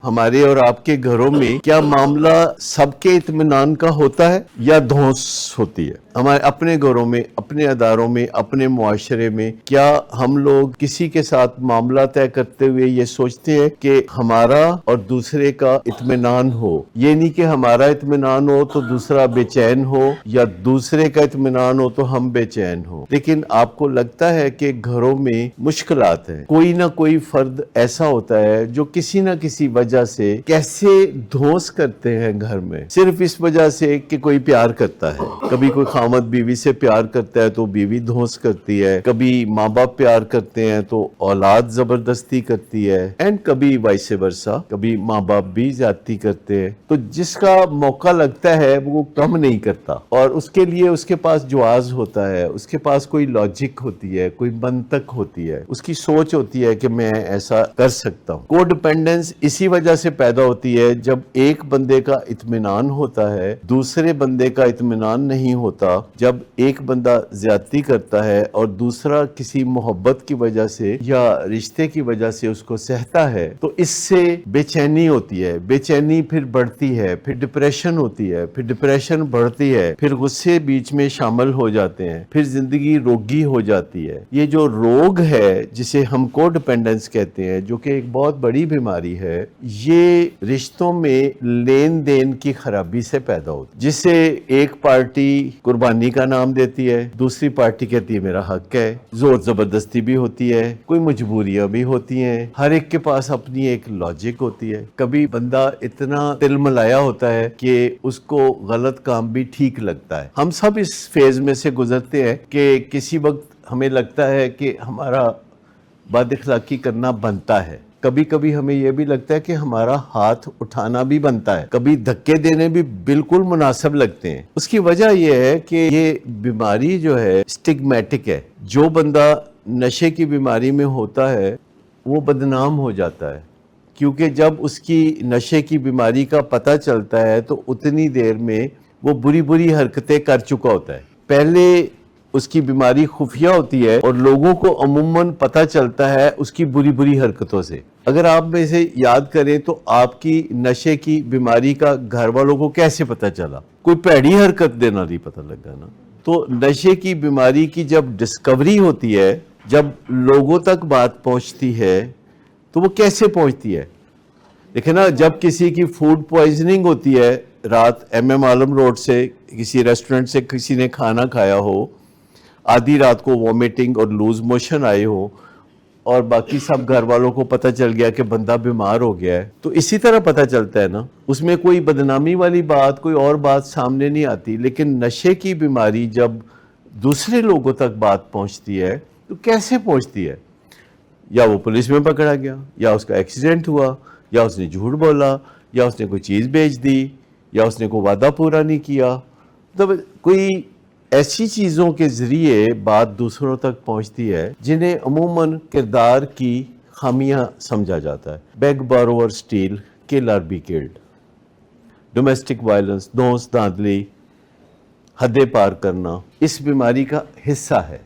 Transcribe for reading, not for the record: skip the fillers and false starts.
ہمارے اور آپ کے گھروں میں کیا معاملہ سب کے اطمینان کا ہوتا ہے یا دھونس ہوتی ہے؟ ہمارے اپنے گھروں میں، اپنے اداروں میں، اپنے معاشرے میں کیا ہم لوگ کسی کے ساتھ معاملہ طے کرتے ہوئے یہ سوچتے ہیں کہ ہمارا اور دوسرے کا اطمینان ہو؟ یہ نہیں کہ ہمارا اطمینان ہو تو دوسرا بے چین ہو، یا دوسرے کا اطمینان ہو تو ہم بے چین ہو۔ لیکن آپ کو لگتا ہے کہ گھروں میں مشکلات ہیں، کوئی نہ کوئی فرد ایسا ہوتا ہے جو کسی نہ کسی وجہ سے کیسے دھونس کرتے ہیں گھر میں، صرف اس وجہ سے کہ کوئی پیار کرتا ہے۔ کبھی کوئی خامد بیوی سے پیار کرتا ہے تو بیوی دھونس کرتی ہے، کبھی ماں باپ پیار کرتے ہیں تو اولاد زبردستی کرتی ہے، اینڈ کبھی وائس ورسا، کبھی ماں باپ بھی زیادتی کرتے ہیں۔ تو جس کا موقع لگتا ہے وہ کم نہیں کرتا، اور اس کے لیے اس کے پاس جواز ہوتا ہے، اس کے پاس کوئی لاجک ہوتی ہے، کوئی منطق ہوتی ہے، اس کی سوچ ہوتی ہے کہ میں ایسا کر سکتا ہوں۔ کو ڈیپینڈنس اسی وجہ سے پیدا ہوتی ہے جب ایک بندے کا اطمینان ہوتا ہے، دوسرے بندے کا اطمینان نہیں ہوتا، جب ایک بندہ زیادتی کرتا ہے اور دوسرا کسی محبت کی وجہ سے یا رشتے کی وجہ سے اس کو سہتا ہے، تو اس سے بے چینی ہوتی ہے، بے چینی پھر بڑھتی ہے، پھر ڈپریشن ہوتی ہے، پھر ڈپریشن بڑھتی ہے، پھر غصے بیچ میں شامل ہو جاتے ہیں، پھر زندگی روگی ہو جاتی ہے۔ یہ جو روگ ہے جسے ہم کو ڈیپینڈنس کہتے ہیں، جو کہ ایک بہت بڑی بیماری ہے، یہ رشتوں میں لین دین کی خرابی سے پیدا ہوتی ہے، جسے ایک پارٹی قربانی کا نام دیتی ہے، دوسری پارٹی کہتی ہے میرا حق ہے، زور زبردستی بھی ہوتی ہے، کوئی مجبوریاں بھی ہوتی ہیں، ہر ایک کے پاس اپنی ایک لاجک ہوتی ہے۔ کبھی بندہ اتنا تل ملایا ہوتا ہے کہ اس کو غلط کام بھی ٹھیک لگتا ہے۔ ہم سب اس فیز میں سے گزرتے ہیں کہ کسی وقت ہمیں لگتا ہے کہ ہمارا بد اخلاقی کرنا بنتا ہے، کبھی کبھی ہمیں یہ بھی لگتا ہے کہ ہمارا ہاتھ اٹھانا بھی بنتا ہے، کبھی دھکے دینے بھی بالکل مناسب لگتے ہیں۔ اس کی وجہ یہ ہے کہ یہ بیماری جو ہے اسٹگمیٹک ہے۔ جو بندہ نشے کی بیماری میں ہوتا ہے وہ بدنام ہو جاتا ہے، کیونکہ جب اس کی نشے کی بیماری کا پتہ چلتا ہے تو اتنی دیر میں وہ بری بری حرکتیں کر چکا ہوتا ہے۔ پہلے اس کی بیماری خفیہ ہوتی ہے اور لوگوں کو عموماً پتہ چلتا ہے اس کی بری بری حرکتوں سے۔ اگر آپ میں سے یاد کریں تو آپ کی نشے کی بیماری کا گھر والوں کو کیسے پتہ چلا؟ کوئی پیڑی حرکت دینا نہیں پتہ لگا نا۔ تو نشے کی بیماری کی جب ڈسکوری ہوتی ہے، جب لوگوں تک بات پہنچتی ہے، تو وہ کیسے پہنچتی ہے؟ دیکھیں نا، جب کسی کی فوڈ پوائزننگ ہوتی ہے، رات ایم عالم روڈ سے کسی ریسٹورنٹ سے کسی نے کھانا کھایا ہو، آدھی رات کو وومیٹنگ اور لوز موشن آئے ہو، اور باقی سب گھر والوں کو پتہ چل گیا کہ بندہ بیمار ہو گیا ہے، تو اسی طرح پتہ چلتا ہے نا۔ اس میں کوئی بدنامی والی بات، کوئی اور بات سامنے نہیں آتی۔ لیکن نشے کی بیماری جب دوسرے لوگوں تک بات پہنچتی ہے تو کیسے پہنچتی ہے؟ یا وہ پولیس میں پکڑا گیا، یا اس کا ایکسیڈنٹ ہوا، یا اس نے جھوٹ بولا، یا اس نے کوئی چیز بیچ دی، یا اس نے کوئی وعدہ پورا نہیں کیا۔ مطلب کوئی ایسی چیزوں کے ذریعے بات دوسروں تک پہنچتی ہے جنہیں عموماً کردار کی خامیاں سمجھا جاتا ہے۔ Beg borrow steal, kill or be killed. Domestic violence, دھونس دھاندلی، حدیں پار کرنا اس بیماری کا حصہ ہے۔